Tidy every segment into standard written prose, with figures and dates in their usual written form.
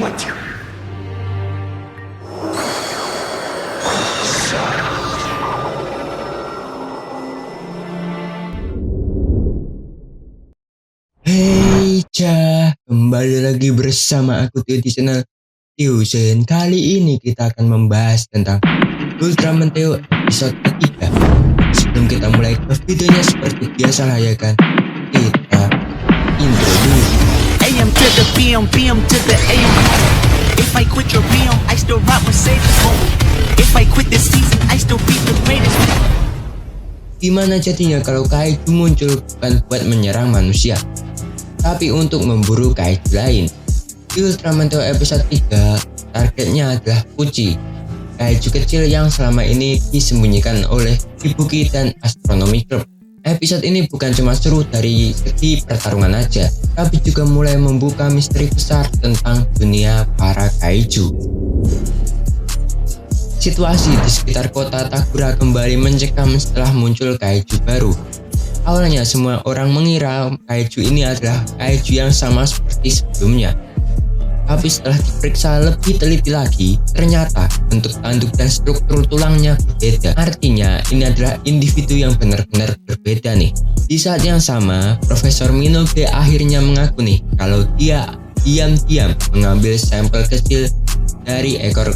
Hey kembali lagi bersama aku Tio di channel Tio Zen. Kali ini kita akan membahas tentang Ultraman Teo episode ketiga. Sebelum kita mulai ke videonya seperti biasa lah ya kan, kita intro dulu. AM to the PM, PM to the AM. If I quit your PM, I still rock Mercedes. If I quit this season, I still be the greatest. Gimana jadinya kalau kaiju muncul bukan buat menyerang manusia, tapi untuk memburu kaiju lain? Di Ultraman Teo episode 3, targetnya adalah Pucci, kaiju kecil yang selama ini disembunyikan oleh Ibuki dan Astronomy Club. Episode ini bukan cuma seru dari segi pertarungan aja, tapi juga mulai membuka misteri besar tentang dunia para kaiju. Situasi di sekitar kota Takura kembali mencekam setelah muncul kaiju baru. Awalnya semua orang mengira kaiju ini adalah kaiju yang sama seperti sebelumnya. Tapi setelah diperiksa lebih teliti lagi, ternyata bentuk tanduk dan struktur tulangnya berbeda. Artinya ini adalah individu yang benar-benar berbeda nih. Di saat yang sama, Profesor Minogue akhirnya mengaku nih kalau dia diam-diam mengambil sampel kecil dari ekor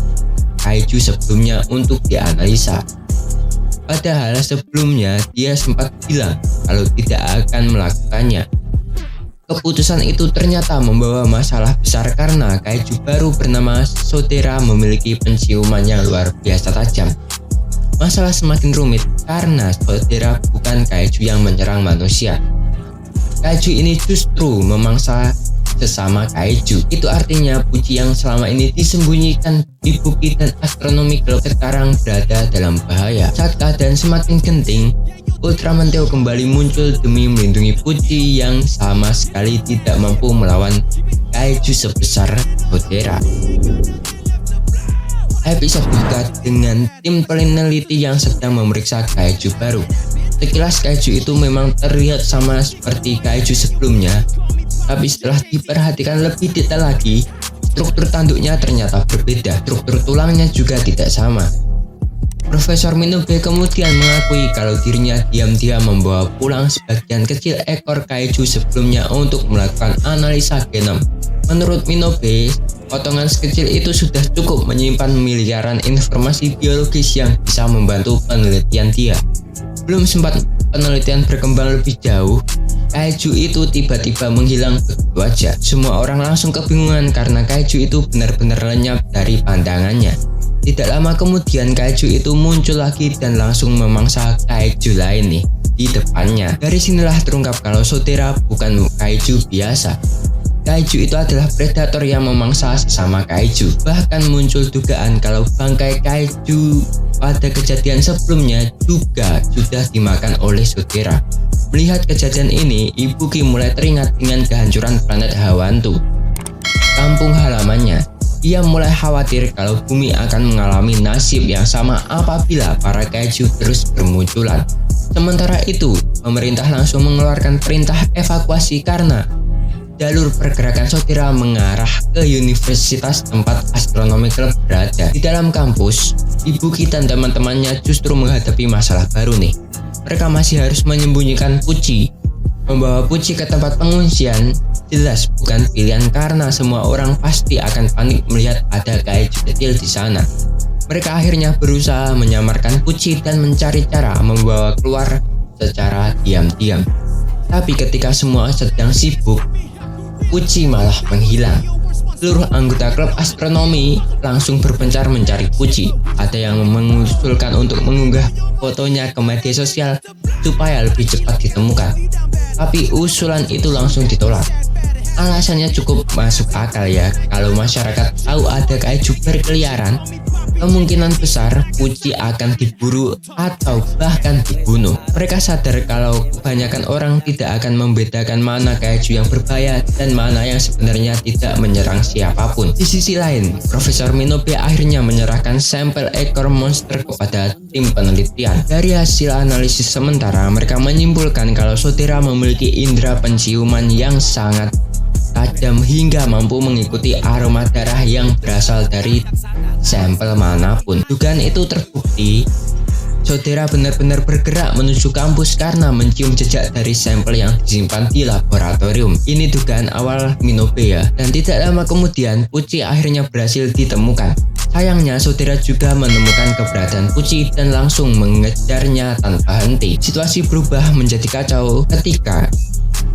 kaiju sebelumnya untuk dianalisa. Padahal sebelumnya dia sempat bilang kalau tidak akan melakukannya. Keputusan itu ternyata membawa masalah besar karena kaiju baru bernama Sotera memiliki penciuman yang luar biasa tajam. Masalah semakin rumit karena Sotera bukan kaiju yang menyerang manusia. Kaiju ini justru memangsa sesama kaiju. Itu artinya Pucci yang selama ini disembunyikan Ibuki dan Astronomy Club sekarang berada dalam bahaya. Saat keadaan semakin genting, Ultraman Teo kembali muncul demi melindungi Pucci yang sama sekali tidak mampu melawan kaiju sebesar Sotera. Episode buka dengan tim peneliti yang sedang memeriksa kaiju baru. Sekilas kaiju itu memang terlihat sama seperti kaiju sebelumnya, tapi setelah diperhatikan lebih detail lagi, struktur tanduknya ternyata berbeda, struktur tulangnya juga tidak sama. Profesor Minogue kemudian mengakui kalau dirinya diam-diam membawa pulang sebagian kecil ekor kaiju sebelumnya untuk melakukan analisa genom. Menurut Minogue, potongan sekecil itu sudah cukup menyimpan miliaran informasi biologis yang bisa membantu penelitian dia. Belum sempat penelitian berkembang lebih jauh, kaiju itu tiba-tiba menghilang begitu aja. Semua orang langsung kebingungan karena kaiju itu benar-benar lenyap dari pandangannya. Tidak lama kemudian kaiju itu muncul lagi dan langsung memangsa kaiju lain nih di depannya. Dari sinilah terungkap kalau Sotera bukan kaiju biasa. Kaiju itu adalah predator yang memangsa sesama kaiju. Bahkan muncul dugaan kalau bangkai kaiju pada kejadian sebelumnya juga sudah dimakan oleh Sotera. Melihat kejadian ini, Ibuki mulai teringat dengan kehancuran planet Hawantu, kampung halamannya. Ia mulai khawatir kalau bumi akan mengalami nasib yang sama apabila para kaiju terus bermunculan. Sementara itu, pemerintah langsung mengeluarkan perintah evakuasi karena jalur pergerakan Sotera mengarah ke universitas tempat Astronomy Club berada. Di dalam kampus, Ibuki dan teman-temannya justru menghadapi masalah baru nih. Mereka masih harus menyembunyikan Pucci. Membawa Pucci ke tempat pengungsian jelas bukan pilihan karena semua orang pasti akan panik melihat ada kaiju kecil di sana. Mereka akhirnya berusaha menyamarkan Pucci dan mencari cara membawa keluar secara diam-diam. Tapi ketika semua sedang sibuk, Pucci malah menghilang. Seluruh anggota klub astronomi langsung berpencar mencari Pucci. Ada yang mengusulkan untuk mengunggah fotonya ke media sosial supaya lebih cepat ditemukan. Tapi usulan itu langsung ditolak. Alasannya cukup masuk akal ya, kalau masyarakat tahu ada kaiju berkeliaran, kemungkinan besar Pucci akan diburu atau bahkan dibunuh. Mereka sadar kalau kebanyakan orang tidak akan membedakan mana kaiju yang berbahaya dan mana yang sebenarnya tidak menyerang siapapun. Di sisi lain, Profesor Minogue akhirnya menyerahkan sampel ekor monster kepada tim penelitian. Dari hasil analisis sementara, mereka menyimpulkan kalau Sotera memiliki indera penciuman yang sangat tajam hingga mampu mengikuti aroma darah yang berasal dari sampel manapun. Dugaan itu terbukti. Saudara benar-benar bergerak menuju kampus karena mencium jejak dari sampel yang disimpan di laboratorium. Ini dugaan awal Minobe ya. Dan tidak lama kemudian, Pucci akhirnya berhasil ditemukan. Sayangnya, saudara juga menemukan keberadaan Pucci dan langsung mengejarnya tanpa henti. Situasi berubah menjadi kacau ketika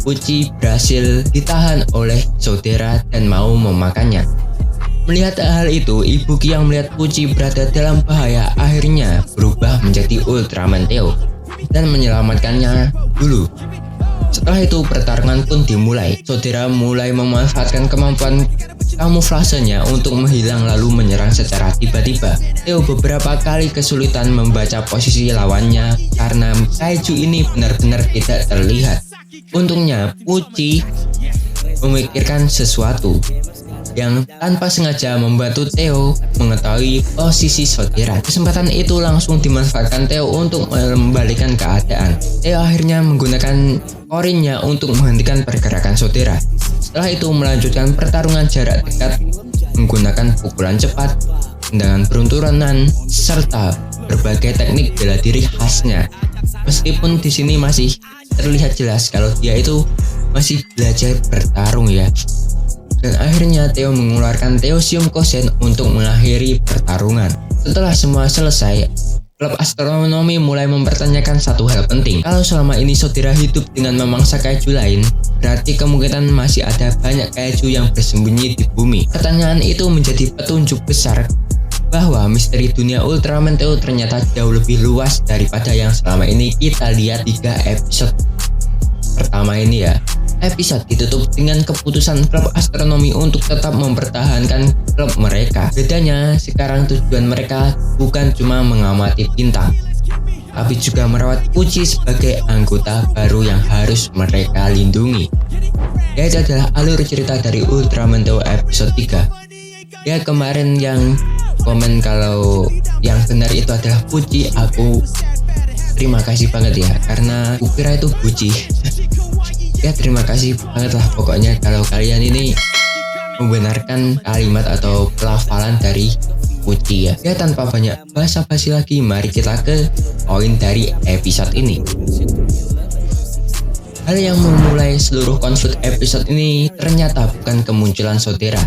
Pucci berhasil ditahan oleh saudara dan mau memakannya. Melihat hal itu, Ibu Ki yang melihat Pucci berada dalam bahaya akhirnya berubah menjadi Ultraman Theo dan menyelamatkannya dulu. Setelah itu pertarungan pun dimulai. Saudara mulai memanfaatkan kemampuan kamuflasenya untuk menghilang lalu menyerang secara tiba-tiba. Theo beberapa kali kesulitan membaca posisi lawannya karena kaiju ini benar-benar tidak terlihat. Untungnya Pucci memikirkan sesuatu yang tanpa sengaja membantu Theo mengetahui posisi saudara. Kesempatan itu langsung dimanfaatkan Theo untuk membalikan keadaan. Theo akhirnya menggunakan korinnya untuk menghentikan pergerakan saudara. Setelah itu melanjutkan pertarungan jarak dekat menggunakan pukulan cepat, tendangan beruntunan, serta berbagai teknik bela diri khasnya. Meskipun di sini masih terlihat jelas kalau dia itu masih belajar bertarung ya. Dan akhirnya Theo mengeluarkan Theosium Kosen untuk mengakhiri pertarungan. Setelah semua selesai, klub astronomi mulai mempertanyakan satu hal penting. Kalau selama ini saudara hidup dengan memangsa kaiju lain, berarti kemungkinan masih ada banyak kaiju yang bersembunyi di bumi. Pertanyaan itu menjadi petunjuk besar bahwa misteri dunia Ultraman Theo ternyata jauh lebih luas daripada yang selama ini kita lihat 3 episode pertama ini ya. Episode ditutup dengan keputusan klub astronomi untuk tetap mempertahankan klub mereka. Bedanya sekarang tujuan mereka bukan cuma mengamati bintang, tapi juga merawat Pucci sebagai anggota baru yang harus mereka lindungi. Ya, itu adalah alur cerita dari Ultraman Theo episode 3. Ya, kemarin yang komen kalau yang benar itu adalah Pucci, aku terima kasih banget ya, karena kukira itu Pucci. Ya, terima kasih banget lah pokoknya kalau kalian ini membenarkan kalimat atau pelafalan dari Pucci ya. Ya, tanpa banyak basa-basi lagi, mari kita ke poin dari episode ini. Hal yang memulai seluruh konflik episode ini ternyata bukan kemunculan saudara,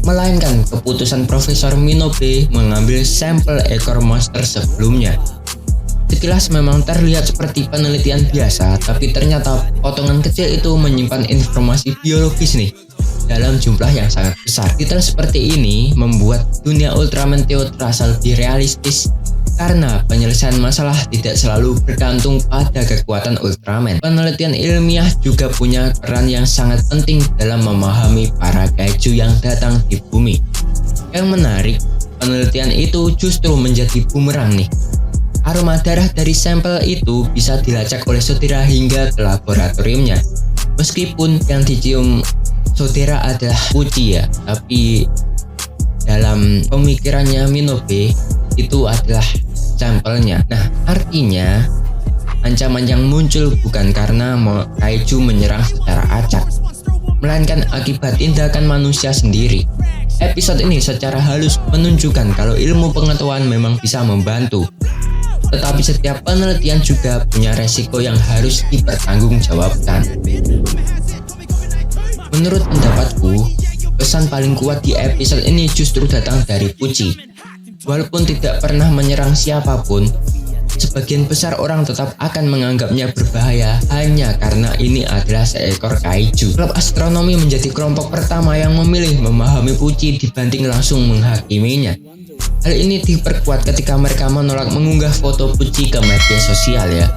melainkan keputusan Profesor Minobe mengambil sampel ekor monster sebelumnya. Sekilas memang terlihat seperti penelitian biasa, tapi ternyata potongan kecil itu menyimpan informasi biologis nih dalam jumlah yang sangat besar. Detail seperti ini membuat dunia Ultraman Theo terasa lebih realistis karena penyelesaian masalah tidak selalu bergantung pada kekuatan Ultraman. Penelitian ilmiah juga punya peran yang sangat penting dalam memahami para kaiju yang datang di bumi. Yang menarik, penelitian itu justru menjadi bumerang nih. Aroma darah dari sampel itu bisa dilacak oleh saudara hingga ke laboratoriumnya. Meskipun yang dicium saudara adalah Pucci ya, tapi dalam pemikirannya Minobe itu adalah sampelnya. Nah, artinya ancaman yang muncul bukan karena kaiju menyerang secara acak, melainkan akibat tindakan manusia sendiri. Episode ini secara halus menunjukkan kalau ilmu pengetahuan memang bisa membantu, tetapi setiap penelitian juga punya resiko yang harus dipertanggungjawabkan. Menurut pendapatku, pesan paling kuat di episode ini justru datang dari Pucci. Walaupun tidak pernah menyerang siapapun, sebagian besar orang tetap akan menganggapnya berbahaya hanya karena ini adalah seekor kaiju. Klub astronomi menjadi kelompok pertama yang memilih memahami Pucci dibanding langsung menghakiminya. Hal ini diperkuat ketika mereka menolak mengunggah foto Pucci ke media sosial ya.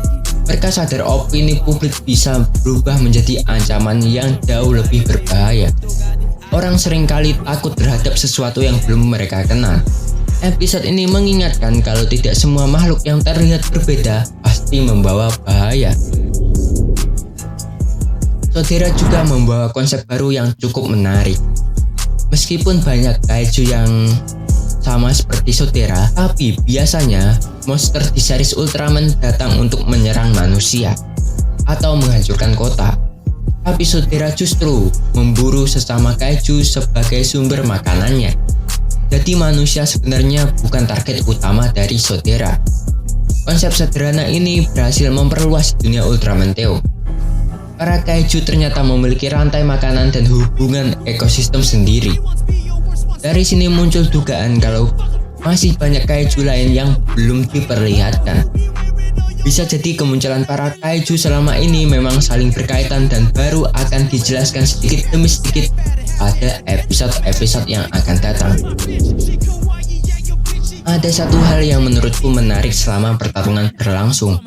Mereka sadar opini publik bisa berubah menjadi ancaman yang jauh lebih berbahaya. Orang seringkali takut terhadap sesuatu yang belum mereka kenal. Episode ini mengingatkan kalau tidak semua makhluk yang terlihat berbeda pasti membawa bahaya. Saudara juga membawa konsep baru yang cukup menarik. Meskipun banyak kaiju yang sama seperti saudara, tapi biasanya monster di series Ultraman datang untuk menyerang manusia atau menghancurkan kota. Tapi Sotera justru memburu sesama kaiju sebagai sumber makanannya. Jadi manusia sebenarnya bukan target utama dari Sotera. Konsep sederhana ini berhasil memperluas dunia Ultraman Theo. Para kaiju ternyata memiliki rantai makanan dan hubungan ekosistem sendiri. Dari sini muncul dugaan kalau masih banyak kaiju lain yang belum diperlihatkan. Bisa jadi kemunculan para kaiju selama ini memang saling berkaitan dan baru akan dijelaskan sedikit demi sedikit pada episode-episode yang akan datang. Ada satu hal yang menurutku menarik selama pertarungan berlangsung.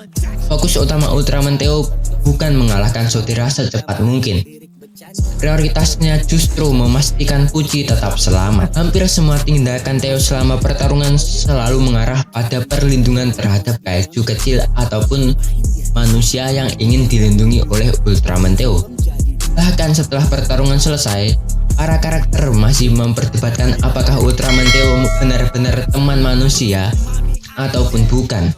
Fokus utama Ultraman Theo bukan mengalahkan Sotera secepat mungkin. Prioritasnya justru memastikan Pucci tetap selamat. Hampir semua tindakan Theo selama pertarungan selalu mengarah pada perlindungan terhadap kaiju kecil ataupun manusia yang ingin dilindungi oleh Ultraman Theo. Bahkan setelah pertarungan selesai, para karakter masih memperdebatkan apakah Ultraman Theo benar-benar teman manusia ataupun bukan.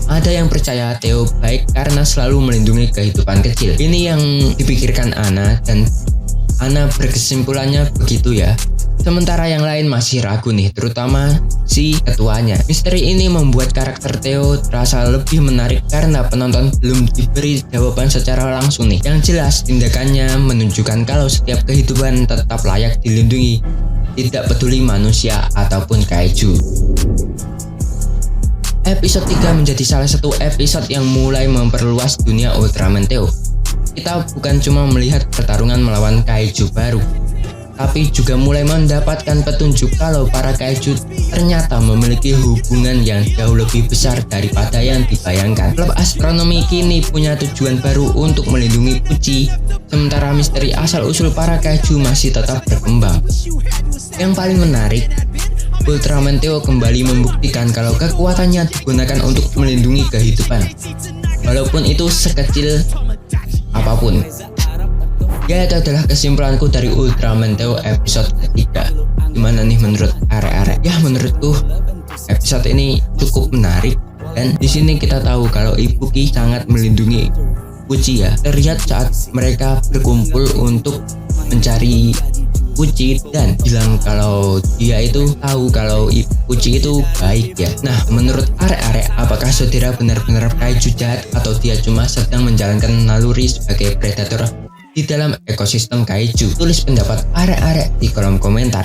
Ada yang percaya Theo baik karena selalu melindungi kehidupan kecil. Ini yang dipikirkan Anna dan Anna berkesimpulannya begitu ya. Sementara yang lain masih ragu nih, terutama si ketuanya. Misteri ini membuat karakter Theo terasa lebih menarik karena penonton belum diberi jawaban secara langsung nih. Yang jelas tindakannya menunjukkan kalau setiap kehidupan tetap layak dilindungi, tidak peduli manusia ataupun kaiju. Episode 3 menjadi salah satu episode yang mulai memperluas dunia Ultraman Theo. Kita bukan cuma melihat pertarungan melawan kaiju baru, tapi juga mulai mendapatkan petunjuk kalau para kaiju ternyata memiliki hubungan yang jauh lebih besar daripada yang dibayangkan. Klub astronomi kini punya tujuan baru untuk melindungi Pucci, sementara misteri asal-usul para kaiju masih tetap berkembang. Yang paling menarik, Ultraman Theo kembali membuktikan kalau kekuatannya digunakan untuk melindungi kehidupan, walaupun itu sekecil apapun. Ya, itu adalah kesimpulanku dari Ultraman Theo episode ketiga. Gimana nih menurut arek-arek? Ya, menurutku episode ini cukup menarik, dan di sini kita tahu kalau Ibuki sangat melindungi Pucci ya. Terlihat saat mereka berkumpul untuk mencari Pucci dan bilang kalau dia itu tahu kalau Pucci itu baik ya. Nah, menurut arek-arek, apakah Sotera benar-benar kaiju jahat atau dia cuma sedang menjalankan naluri sebagai predator di dalam ekosistem kaiju? Tulis pendapat arek-arek di kolom komentar.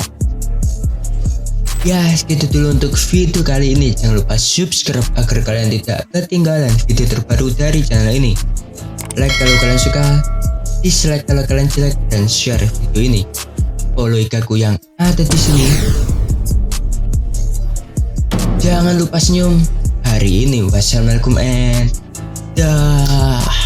Ya, segitu dulu untuk video kali ini. Jangan lupa subscribe agar kalian tidak ketinggalan video terbaru dari channel ini. Like kalau kalian suka, dislike kalau kalian jelek, dan share video ini. Follow igaku yang ada di sini. Jangan lupa senyum hari ini. Wassalamualaikum and dah.